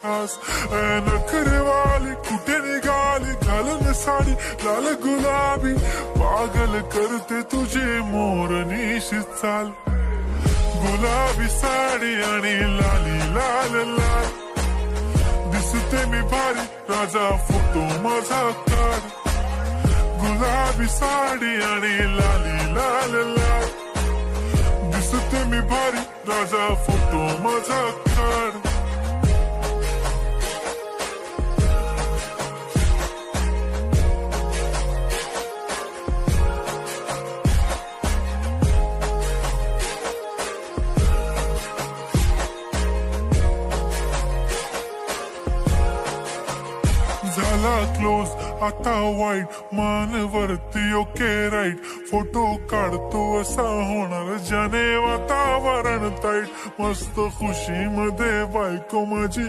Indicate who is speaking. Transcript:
Speaker 1: आस नखरेवाली कुठे निघाली घालून साडी लाल गुलाबी पागल करते तुझे मोरनीशी चाल गुलाबी साडी आणि लाली लाल लाल दिसते मी भारी राजा फोटो माझा काढ गुलाबी साडी आणि लाली लाल लाल दिसते मी भारी राजा फोटो माझा काढ झाला क्लोज आता वाईट मानवरती ओके राईट फोटो काढतो असा होणार ज्याने वातावरण ताईट मस्त खुशी मध्ये बायको माझी